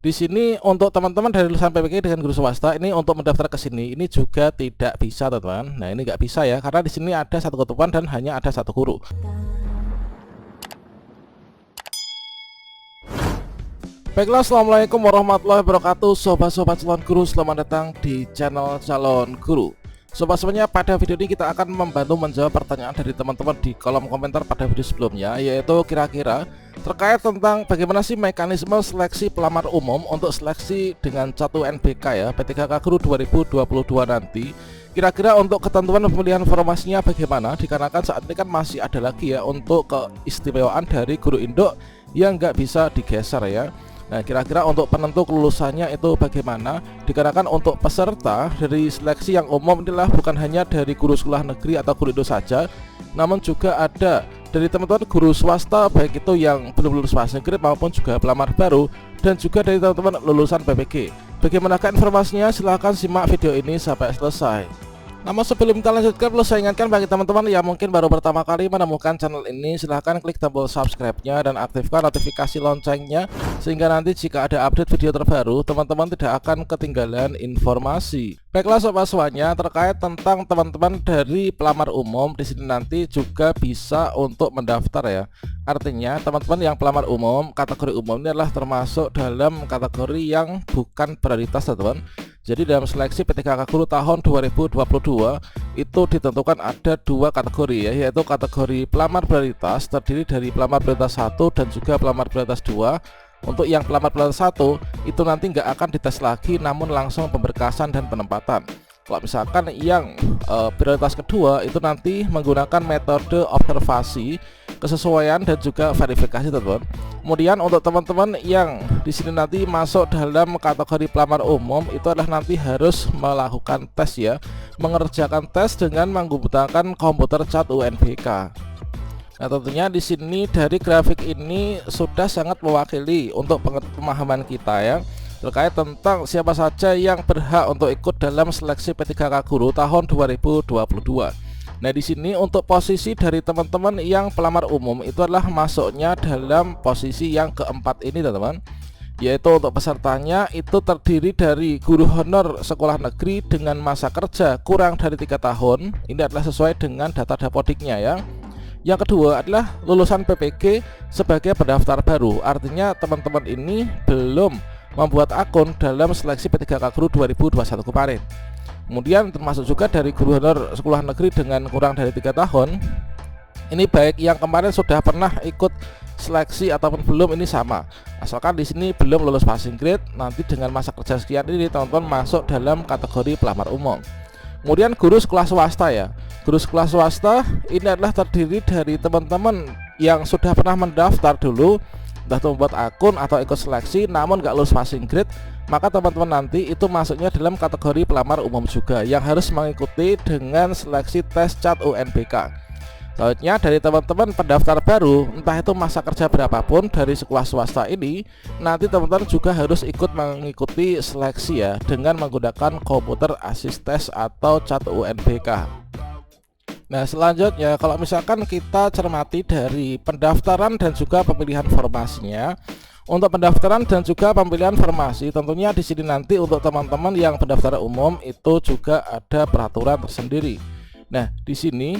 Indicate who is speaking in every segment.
Speaker 1: Di sini untuk teman-teman dari lulusan PPK dengan guru swasta ini untuk mendaftar ke sini ini juga tidak bisa, teman-teman. Nah, ini nggak bisa ya, karena di sini ada satu ketupan dan hanya ada satu guru. Baiklah, assalamualaikum warahmatullahi wabarakatuh, sobat-sobat calon guru. Selamat datang di channel calon guru. Sobat semuanya, pada video ini kita akan membantu menjawab pertanyaan dari teman-teman di kolom komentar pada video sebelumnya, yaitu kira-kira terkait tentang bagaimana sih mekanisme seleksi pelamar umum untuk seleksi dengan cat UNBK ya P3K Guru 2022 nanti. Kira-kira untuk ketentuan pemilihan formasinya bagaimana, dikarenakan saat ini kan masih ada lagi ya untuk keistimewaan dari guru induk yang nggak bisa digeser ya. Nah, kira-kira untuk penentu kelulusannya itu bagaimana, dikarenakan untuk peserta dari seleksi yang umum inilah bukan hanya dari guru sekolah negeri atau guru induk saja, namun juga ada dari teman-teman guru swasta, baik itu yang belum lulus PAS negeri maupun juga pelamar baru, dan juga dari teman-teman lulusan PPG. Bagaimanakah informasinya? Silahkan simak video ini sampai selesai. Namun sebelum kita lanjutkan, perlu saya ingatkan bagi teman-teman yang mungkin baru pertama kali menemukan channel ini, silahkan klik tombol subscribe-nya dan aktifkan notifikasi loncengnya, sehingga nanti jika ada update video terbaru, teman-teman tidak akan ketinggalan informasi. Baiklah sobat semuanya, terkait tentang teman-teman dari pelamar umum, di sini nanti juga bisa untuk mendaftar ya. Artinya teman-teman yang pelamar umum, kategori umum ini adalah termasuk dalam kategori yang bukan prioritas, teman-teman. Jadi dalam seleksi P3K Guru tahun 2022 itu ditentukan ada dua kategori ya, yaitu kategori pelamar prioritas terdiri dari pelamar prioritas 1 dan juga pelamar prioritas 2. Untuk yang pelamar prioritas 1 itu nanti nggak akan dites lagi, namun langsung pemberkasan dan penempatan. Kalau misalkan yang prioritas kedua itu nanti menggunakan metode observasi, kesesuaian dan juga verifikasi, teman-teman. Kemudian untuk teman-teman yang di sini nanti masuk dalam kategori pelamar umum itu adalah nanti harus melakukan tes ya, mengerjakan tes dengan menggunakan komputer cat UNBK. Nah, tentunya di sini dari grafik ini sudah sangat mewakili untuk pemahaman kita ya, terkait tentang siapa saja yang berhak untuk ikut dalam seleksi P3K Guru tahun 2022. Nah, di sini untuk posisi dari teman-teman yang pelamar umum itu adalah masuknya dalam posisi yang keempat ini, teman-teman. Yaitu untuk pesertanya itu terdiri dari guru honor sekolah negeri dengan masa kerja kurang dari 3 tahun. Ini adalah sesuai dengan data Dapodiknya ya. Yang kedua adalah lulusan PPG sebagai pendaftar baru. Artinya teman-teman ini belum membuat akun dalam seleksi P3K Guru 2021 kemarin. Kemudian termasuk juga dari guru honor sekolah negeri dengan kurang dari 3 tahun. Ini baik yang kemarin sudah pernah ikut seleksi ataupun belum, ini sama. Asalkan di sini belum lulus passing grade, nanti dengan masa kerja sekian ini teman-teman masuk dalam kategori pelamar umum. Kemudian guru sekolah swasta ya. Guru sekolah swasta ini adalah terdiri dari teman-teman yang sudah pernah mendaftar dulu, entah itu membuat akun atau ikut seleksi namun nggak lulus passing grade, maka teman-teman nanti itu masuknya dalam kategori pelamar umum juga yang harus mengikuti dengan seleksi tes cat UNBK. Selanjutnya dari teman-teman pendaftar baru, entah itu masa kerja berapapun dari sekolah swasta ini, nanti teman-teman juga harus ikut mengikuti seleksi ya dengan menggunakan komputer assist test atau cat UNBK. Nah, selanjutnya kalau misalkan kita cermati dari pendaftaran dan juga pemilihan formasinya. Untuk pendaftaran dan juga pemilihan formasi, tentunya di sini nanti untuk teman-teman yang pendaftaran umum itu juga ada peraturan tersendiri. Nah, di sini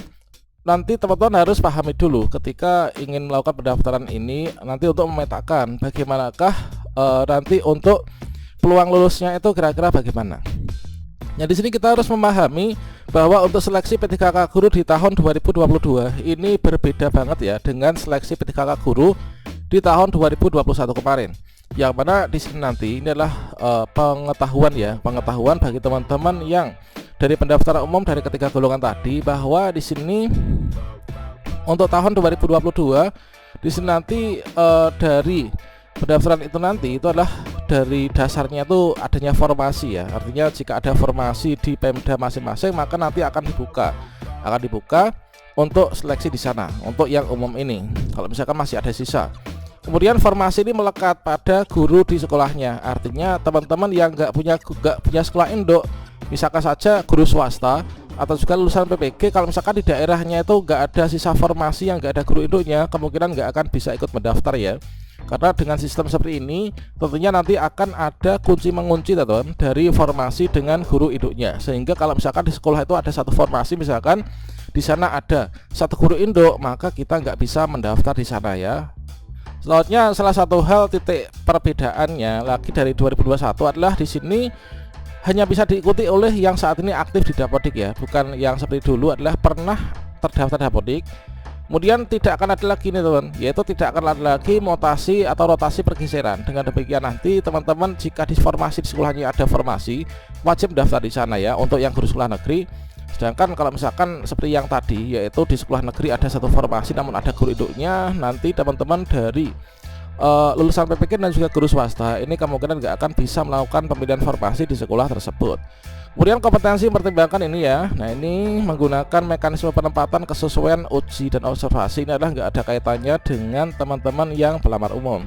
Speaker 1: nanti teman-teman harus pahami dulu ketika ingin melakukan pendaftaran ini, nanti untuk memetakan bagaimanakah nanti untuk peluang lulusnya itu kira-kira bagaimana. Nah, di sini kita harus memahami bahwa untuk seleksi P3K Guru di tahun 2022 ini berbeda banget ya dengan seleksi P3K Guru di tahun 2021 kemarin. Yang mana di sini nanti ini adalah pengetahuan bagi teman-teman yang dari pendaftaran umum dari ketiga golongan tadi, bahwa di sini untuk tahun 2022 di sini nanti dari pendaftaran itu nanti itu adalah dari dasarnya itu adanya formasi ya. Artinya jika ada formasi di Pemda masing-masing maka nanti akan dibuka untuk seleksi di sana untuk yang umum ini. Kalau misalkan masih ada sisa. Kemudian formasi ini melekat pada guru di sekolahnya. Artinya teman-teman yang nggak punya sekolah induk, misalkan saja guru swasta atau juga lulusan PPG, kalau misalkan di daerahnya itu nggak ada sisa formasi yang nggak ada guru induknya, kemungkinan nggak akan bisa ikut mendaftar ya. Karena dengan sistem seperti ini tentunya nanti akan ada kunci mengunci teman-teman dari formasi dengan guru induknya. Sehingga kalau misalkan di sekolah itu ada satu formasi, misalkan di sana ada satu guru induk, maka kita nggak bisa mendaftar di sana ya. Selanjutnya salah satu hal titik perbedaannya lagi dari 2021 adalah di sini hanya bisa diikuti oleh yang saat ini aktif di Dapodik ya, bukan yang seperti dulu adalah pernah terdaftar Dapodik. Kemudian tidak akan ada lagi nih teman, yaitu tidak akan ada lagi mutasi atau rotasi pergeseran. Dengan demikian nanti teman-teman jika di formasi di sekolahnya ada formasi, wajib mendaftar di sana ya untuk yang guru sekolah negeri. Sedangkan kalau misalkan seperti yang tadi, yaitu di sekolah negeri ada satu formasi namun ada guru induknya, nanti teman-teman dari lulusan PPK dan juga guru swasta ini kemungkinan nggak akan bisa melakukan pemilihan formasi di sekolah tersebut. Kemudian kompetensi mempertimbangkan ini ya. Nah, ini menggunakan mekanisme penempatan kesesuaian uji dan observasi. Ini adalah nggak ada kaitannya dengan teman-teman yang pelamar umum.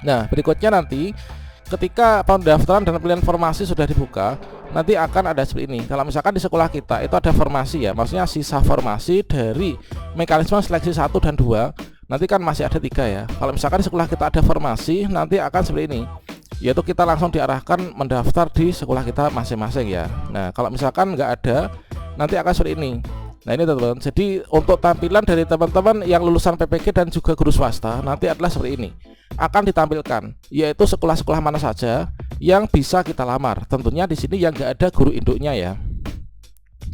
Speaker 1: Nah, berikutnya nanti ketika pendaftaran dan pilihan formasi sudah dibuka, nanti akan ada seperti ini. Kalau misalkan di sekolah kita itu ada formasi ya, maksudnya sisa formasi dari mekanisme seleksi 1 dan 2, nanti kan masih ada 3 ya. Kalau misalkan di sekolah kita ada formasi, nanti akan seperti ini, yaitu kita langsung diarahkan mendaftar di sekolah kita masing-masing ya. Nah, kalau misalkan nggak ada, nanti akan seperti ini. Nah, ini teman-teman, jadi untuk tampilan dari teman-teman yang lulusan PPK dan juga guru swasta nanti adalah seperti ini, akan ditampilkan, yaitu sekolah-sekolah mana saja yang bisa kita lamar. Tentunya di sini yang nggak ada guru induknya ya.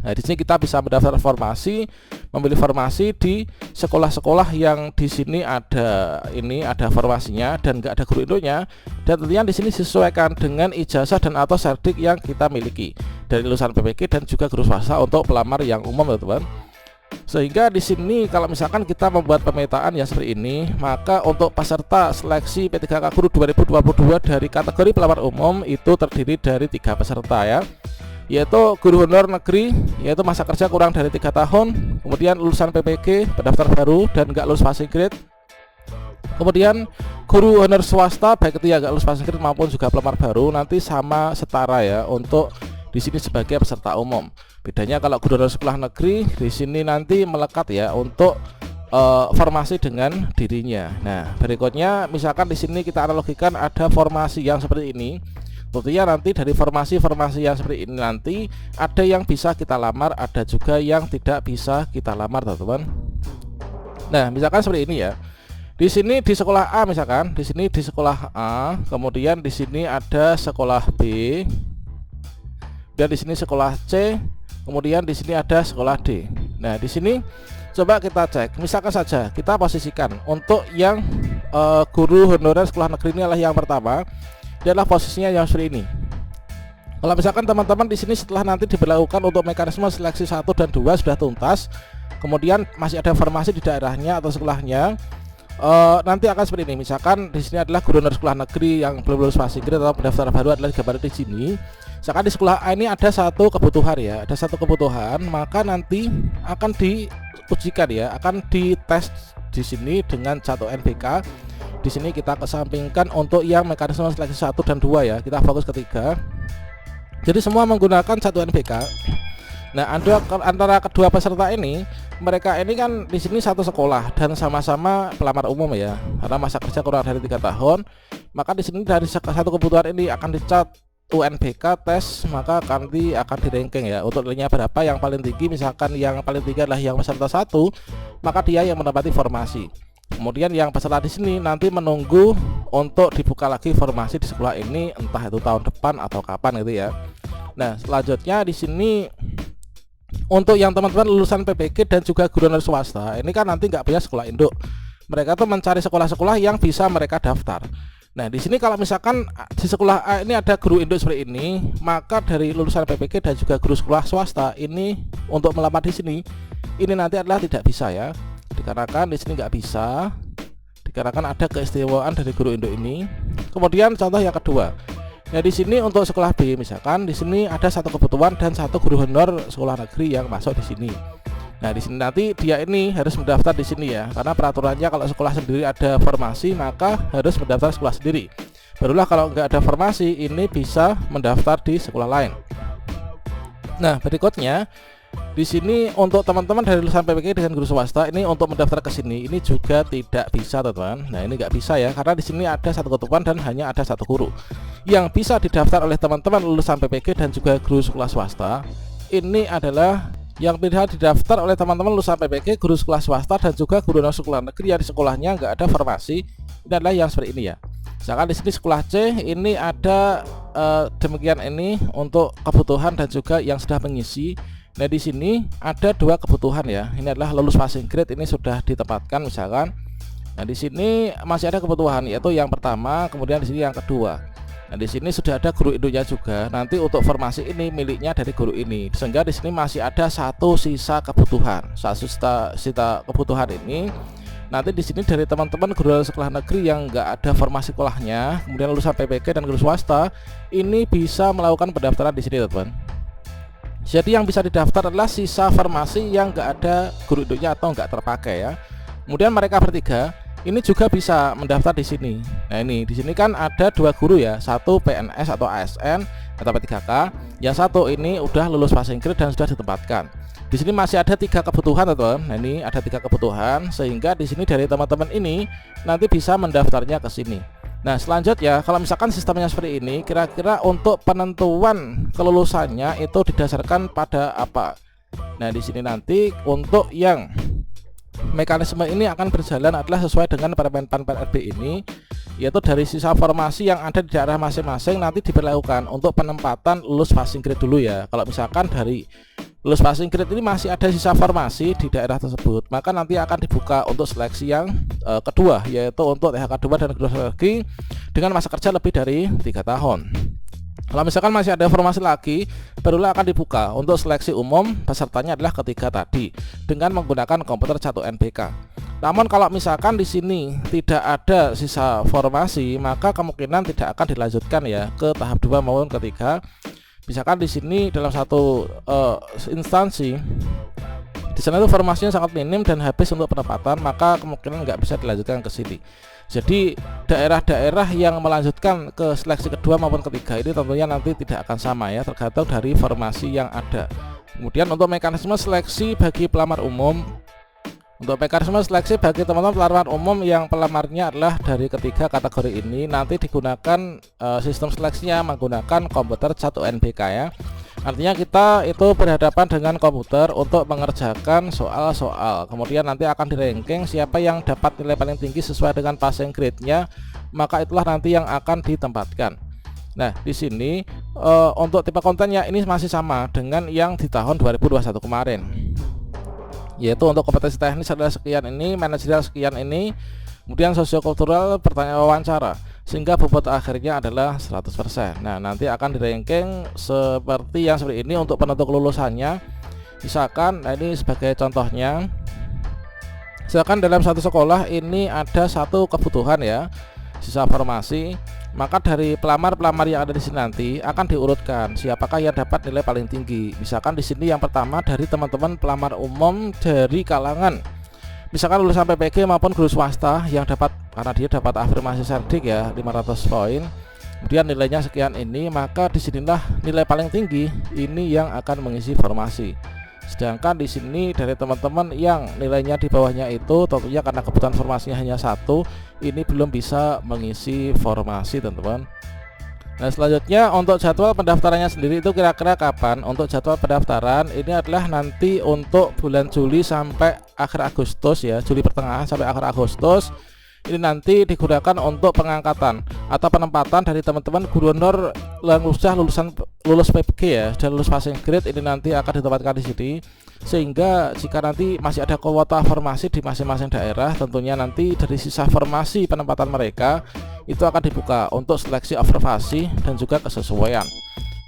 Speaker 1: Nah, di sini kita bisa mendaftar formasi, memilih formasi di sekolah-sekolah yang di sini ada formasinya dan nggak ada guru induknya, dan tentunya di sini disesuaikan dengan ijazah dan atau serdik yang kita miliki dari lulusan PPK dan juga guru swasta untuk pelamar yang umum teman-teman. Sehingga di sini kalau misalkan kita membuat pemetaan yang seperti ini, maka untuk peserta seleksi P3K Guru 2022 dari kategori pelamar umum itu terdiri dari 3 peserta ya, yaitu guru honor negeri, yaitu masa kerja kurang dari 3 tahun, kemudian lulusan PPK pendaftar baru dan nggak lulus passing grade, kemudian guru honor swasta baik itu ya nggak lulus passing grade maupun juga pelamar baru, nanti sama setara ya untuk di sini sebagai peserta umum. Bedanya kalau guru honor sekolah negeri di sini nanti melekat ya untuk formasi dengan dirinya. Nah, berikutnya misalkan di sini kita analogikan ada formasi yang seperti ini. Tentunya nanti dari formasi-formasi yang seperti ini nanti ada yang bisa kita lamar, ada juga yang tidak bisa kita lamar, teman-teman. Nah, misalkan seperti ini ya. Di sini di sekolah A misalkan, di sini di sekolah A, kemudian di sini ada sekolah B, dan di sini sekolah C, kemudian di sini ada sekolah D. Nah, di sini coba kita cek. Misalkan saja kita posisikan untuk yang guru honorer sekolah negeri ini adalah yang pertama. Dia adalah posisinya yang seperti ini. Kalau misalkan teman-teman di sini setelah nanti diberlakukan untuk mekanisme seleksi 1 dan 2 sudah tuntas, kemudian masih ada formasi di daerahnya atau sekolahnya, nanti akan seperti ini. Misalkan di sini adalah guru honor sekolah negeri yang belum lulus passing grade atau pendaftar baru adalah gambar di sini. Misalkan di sekolah A ini ada satu kebutuhan ya, ada satu kebutuhan, maka nanti akan diujikan ya, akan dites di sini dengan 1 NBK. Di sini kita kesampingkan untuk yang mekanisme seleksi 1 dan 2 ya, kita fokus ketiga. Jadi semua menggunakan 1 NBK. Nah, antara kedua peserta ini, mereka ini kan di sini satu sekolah dan sama-sama pelamar umum ya, karena masa kerja kurang dari 3 tahun. Maka di sini dari satu kebutuhan ini akan dicat UNBK tes, maka nanti akan di ranking ya untuk nilainya berapa yang paling tinggi. Misalkan yang paling tinggi adalah yang peserta 1, maka dia yang menempati formasi. Kemudian yang peserta di sini nanti menunggu untuk dibuka lagi formasi di sekolah ini, entah itu tahun depan atau kapan gitu ya. Nah, selanjutnya di sini untuk yang teman-teman lulusan PPK dan juga guru honor swasta, ini kan nanti nggak punya sekolah induk. Mereka tuh mencari sekolah-sekolah yang bisa mereka daftar. Nah, di sini kalau misalkan di sekolah A ini ada guru induk seperti ini, maka dari lulusan PPK dan juga guru sekolah swasta ini untuk melamar di sini, ini nanti adalah tidak bisa ya. Dikarenakan di sini nggak bisa, dikarenakan ada keistimewaan dari guru induk ini. Kemudian contoh yang kedua, nah di sini untuk sekolah B misalkan di sini ada satu kebutuhan dan satu guru honor sekolah negeri yang masuk di sini. Nah, di sini nanti dia ini harus mendaftar di sini ya, karena peraturannya kalau sekolah sendiri ada formasi maka harus mendaftar sekolah sendiri. Barulah kalau nggak ada formasi ini bisa mendaftar di sekolah lain. Nah, berikutnya Di sini untuk teman-teman dari lulusan PPK dengan guru swasta ini untuk mendaftar ke sini ini juga tidak bisa teman-teman. Nah ini nggak bisa ya, karena di sini ada satu ketentuan dan hanya ada satu guru. Yang bisa didaftar oleh teman-teman lulusan PPK dan juga guru sekolah swasta ini adalah yang bisa didaftar oleh teman-teman lulusan PPK, guru sekolah swasta dan juga guru sekolah negeri yang di sekolahnya nggak ada formasi. Ini adalah yang seperti ini ya. Misalkan di sini sekolah C ini ada demikian ini untuk kebutuhan dan juga yang sudah mengisi. Nah di sini ada dua kebutuhan ya. Ini adalah lulus passing grade, ini sudah ditempatkan misalkan. Nah di sini masih ada kebutuhan yaitu yang pertama, kemudian di sini yang kedua. Nah di sini sudah ada guru induknya juga. Nanti untuk formasi ini miliknya dari guru ini. Sehingga di sini masih ada satu sisa kebutuhan. Satu sisa kebutuhan ini nanti di sini dari teman-teman guru sekolah negeri yang nggak ada formasi sekolahnya, kemudian lulusan PPK dan guru swasta, ini bisa melakukan pendaftaran di sini teman-teman. Jadi yang bisa didaftar adalah sisa formasi yang nggak ada guru induknya atau nggak terpakai ya. Kemudian mereka bertiga ini juga bisa mendaftar di sini. Nah ini di sini kan ada dua guru ya, satu PNS atau ASN atau P3K, yang satu ini udah lulus passing grade dan sudah ditempatkan. Di sini masih ada tiga kebutuhan teman-teman. Nah ini ada tiga kebutuhan sehingga di sini dari teman-teman ini nanti bisa mendaftarnya ke sini. Nah selanjutnya kalau misalkan sistemnya seperti ini, kira-kira untuk penentuan kelulusannya itu didasarkan pada apa? Nah di sini nanti untuk yang mekanisme ini akan berjalan adalah sesuai dengan Permen PAN PRB ini, yaitu dari sisa formasi yang ada di daerah masing-masing nanti diberlakukan untuk penempatan lulus passing grade dulu ya. Kalau misalkan dari lulus passing grade ini masih ada sisa formasi di daerah tersebut, maka nanti akan dibuka untuk seleksi yang kedua, yaitu untuk THK 2 dan guru lagi dengan masa kerja lebih dari 3 tahun. Kalau misalkan masih ada formasi lagi, barulah akan dibuka untuk seleksi umum, pesertanya adalah ketiga tadi dengan menggunakan komputer 1 NBK. Namun kalau misalkan di sini tidak ada sisa formasi, maka kemungkinan tidak akan dilanjutkan ya ke tahap 2 maupun ketiga. Misalkan di sini dalam satu instansi di sana itu formasinya sangat minim dan habis untuk penempatan, maka kemungkinan nggak bisa dilanjutkan ke sini. Jadi daerah-daerah yang melanjutkan ke seleksi kedua maupun ketiga ini tentunya nanti tidak akan sama ya, tergantung dari formasi yang ada. Kemudian untuk mekanisme seleksi bagi pelamar umum, untuk mekanisme seleksi bagi teman-teman pelamar umum yang pelamarnya adalah dari ketiga kategori ini, nanti digunakan sistem seleksinya menggunakan komputer 1 NBK ya. Artinya kita itu berhadapan dengan komputer untuk mengerjakan soal-soal. Kemudian nanti akan di-ranking siapa yang dapat nilai paling tinggi sesuai dengan passing grade-nya, maka itulah nanti yang akan ditempatkan. Nah, di sini untuk tipe kontennya ini masih sama dengan yang di tahun 2021 kemarin. Yaitu untuk kompetensi teknis adalah sekian ini, manajerial sekian ini, kemudian sosiokultural pertanyaan wawancara, sehingga bobot akhirnya adalah 100%. Nah nanti akan di-ranking seperti yang seperti ini untuk penentu kelulusannya. Misalkan nah ini sebagai contohnya, misalkan dalam satu sekolah ini ada satu kebutuhan ya, sisa formasi, maka dari pelamar-pelamar yang ada di sini nanti akan diurutkan siapakah yang dapat nilai paling tinggi. Misalkan di sini yang pertama dari teman-teman pelamar umum dari kalangan misalkan lulusan PPG maupun guru swasta yang dapat, karena dia dapat afirmasi cerdik ya 500 poin, kemudian nilainya sekian ini, maka disinilah nilai paling tinggi ini yang akan mengisi formasi. Sedangkan di sini dari teman-teman yang nilainya di bawahnya itu tentunya karena kebutuhan formasinya hanya satu, ini belum bisa mengisi formasi teman-teman. Nah selanjutnya untuk jadwal pendaftarannya sendiri itu kira-kira kapan? Untuk jadwal pendaftaran ini adalah nanti untuk bulan Juli sampai akhir Agustus ya, Juli pertengahan sampai akhir Agustus. Ini nanti digunakan untuk pengangkatan atau penempatan dari teman-teman guru honor yang lulus PPG ya dan lulus passing grade, ini nanti akan ditempatkan di sini. Sehingga jika nanti masih ada kuota formasi di masing-masing daerah, tentunya nanti dari sisa formasi penempatan mereka itu akan dibuka untuk seleksi observasi dan juga kesesuaian.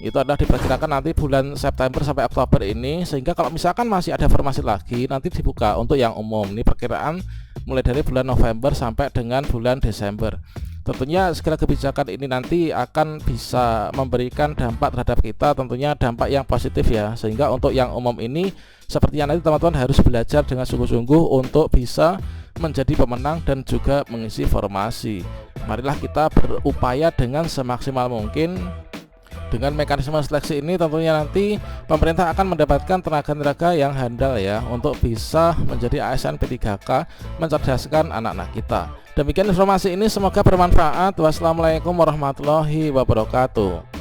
Speaker 1: Itu adalah diperkirakan nanti bulan September sampai Oktober ini, sehingga kalau misalkan masih ada formasi lagi nanti dibuka untuk yang umum. Ini perkiraan mulai dari bulan November sampai dengan bulan Desember. Tentunya segala kebijakan ini nanti akan bisa memberikan dampak terhadap kita, tentunya dampak yang positif ya. Sehingga untuk yang umum ini sepertinya nanti teman-teman harus belajar dengan sungguh-sungguh untuk bisa menjadi pemenang dan juga mengisi formasi. Marilah kita berupaya dengan semaksimal mungkin Dengan mekanisme seleksi ini tentunya nanti pemerintah akan mendapatkan tenaga-tenaga yang handal ya untuk bisa menjadi ASN P3K, mencerdaskan anak-anak kita. Demikian informasi ini, semoga bermanfaat. Wassalamualaikum warahmatullahi wabarakatuh.